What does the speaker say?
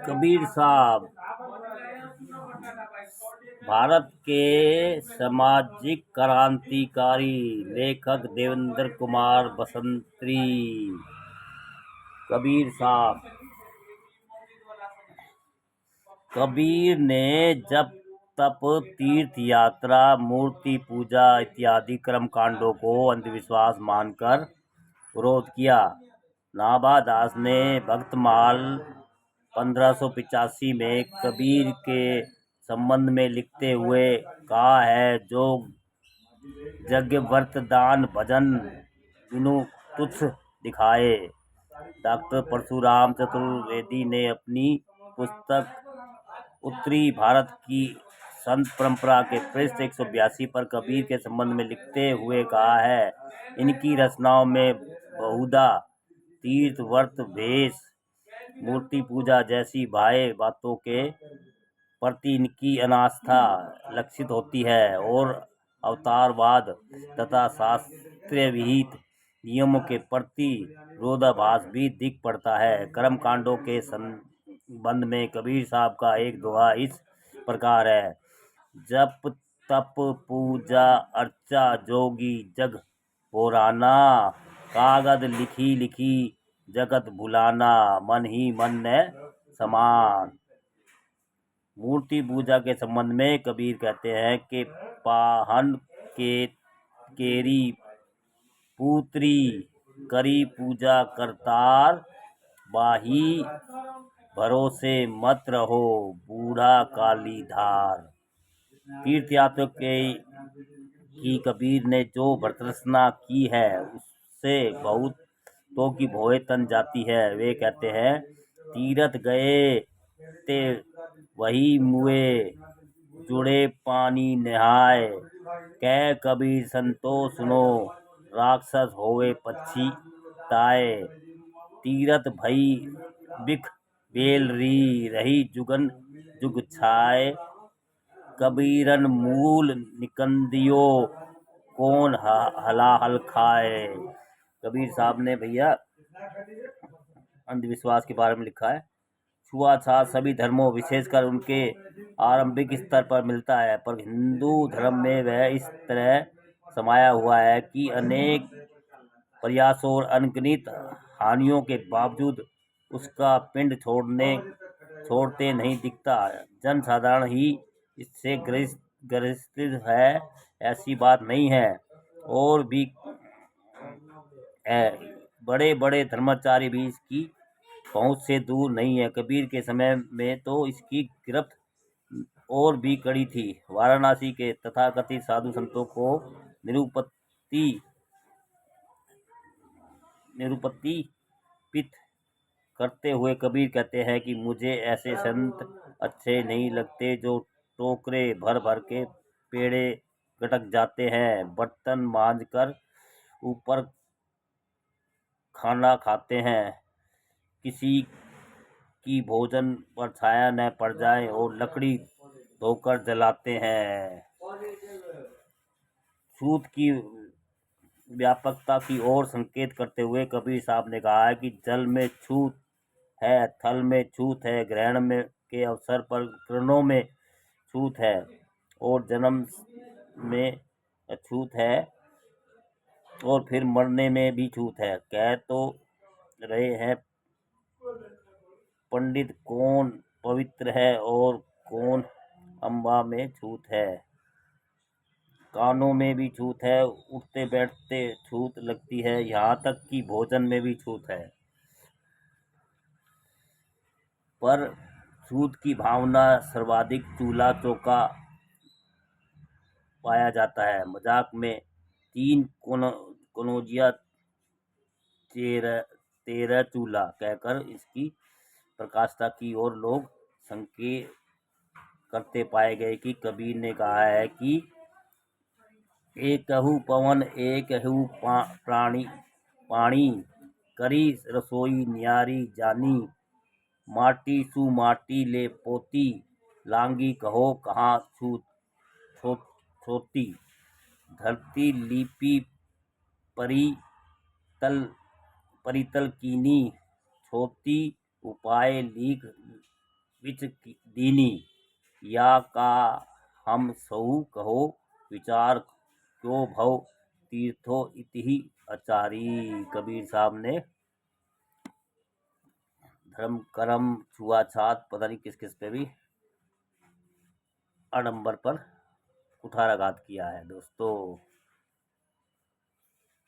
कबीर साहब भारत के सामाजिक क्रांतिकारी लेखक देवेंद्र कुमार बसंत्री। कबीर साहब कबीर ने जब तप, तीर्थ यात्रा, मूर्ति पूजा इत्यादि कर्म कांडों को अंधविश्वास मानकर विरोध किया। नाभा दास ने भक्तमाल 1585 में कबीर के संबंध में लिखते हुए कहा है, जो यज्ञ व्रत दान भजन बिनु तुच्छ दिखाए। डॉक्टर परशुराम चतुर्वेदी ने अपनी पुस्तक उत्तरी भारत की संत परंपरा के पृष्ठ 182 पर कबीर के संबंध में लिखते हुए कहा है, इनकी रचनाओं में बहुधा तीर्थ व्रत भेष मूर्ति पूजा जैसी बाह्य बातों के प्रति इनकी अनास्था लक्षित होती है और अवतारवाद तथा शास्त्रीय विहित नियमों के प्रति विरोधाभास भी दिख पड़ता है। कर्म कांडों के संबंध में कबीर साहब का एक दोहा इस प्रकार है, जप तप पूजा अर्चा जोगी जग पोराना, कागद लिखी लिखी जगत भुलाना, मन ही मन ने समान। मूर्ति पूजा के संबंध में कबीर कहते हैं कि पाहन के केरी पुत्री करी पूजा करतार, बाही भरोसे मत रहो बूढ़ा काली धार। तीर्थ यात्रा की कबीर ने जो भर्त्सना की है उससे बहुत तो की भोए तन जाती है। वे कहते हैं, तीरथ गए ते वही मुए, जुड़े पानी नहाए, कह कबीर संतो सुनो, राक्षस होवे पक्षी ताए। तीरथ भई बिख बेल री, रही जुगन जुग छाए, कबीरन मूल निकंदियो, कौन हलाहल खाए। कबीर साहब ने भैया अंधविश्वास के बारे में लिखा है, छुआछात सभी धर्मों विशेषकर उनके आरंभिक स्तर पर मिलता है, पर हिंदू धर्म में वह इस तरह समाया हुआ है कि अनेक प्रयासों और अनगिनत हानियों के बावजूद उसका पिंड छोड़ते नहीं दिखता। जन साधारण ही इससे ग्रसित है, ऐसी बात नहीं है। और भी है, बड़े बड़े धर्माचार्य भी इसकी पहुंच से दूर नहीं है। कबीर के समय में तो इसकी गिरफ्त और भी कड़ी थी। वाराणसी के तथाकथित साधु संतों को निरुपतिपित करते हुए कबीर कहते हैं कि मुझे ऐसे संत अच्छे नहीं लगते जो टोकरे भर भर के पेड़े गटक जाते हैं, बर्तन मांजकर ऊपर खाना खाते हैं, किसी की भोजन पर छाया न पड़ जाए और लकड़ी धोकर जलाते हैं। छूत की व्यापकता की ओर संकेत करते हुए कबीर साहब ने कहा है कि जल में छूत है, थल में छूत है, ग्रहण में के अवसर पर किरणों में छूत है और जन्म में छूत है और फिर मरने में भी छूत है। कह तो रहे हैं पंडित कौन पवित्र है और कौन अम्बा में छूत है। कानों में भी छूत है, उठते बैठते छूत लगती है, यहाँ तक कि भोजन में भी छूत है। पर छूत की भावना सर्वाधिक चूल्हा चौका पाया जाता है। मजाक में 3 कनौजिया 13 चूल्हा कहकर इसकी प्रकाशता की ओर लोग संकेत करते पाए गए कि कबीर ने कहा है कि एकहु पवन एकहु पानी, करी रसोई न्यारी जानी, माटी सु माटी ले पोती, लांगी कहो कहाँ छोती, धरती लीपी परितल कीनी, छोती उपाय लीक विच दीनी, या का हम सहु कहो विचार, क्यों भव तीर्थो इति आचारी। कबीर साहब ने धर्म कर्म छुआछात पता नहीं किस किस पे भी आडंबर पर कुठाराघात किया है दोस्तों।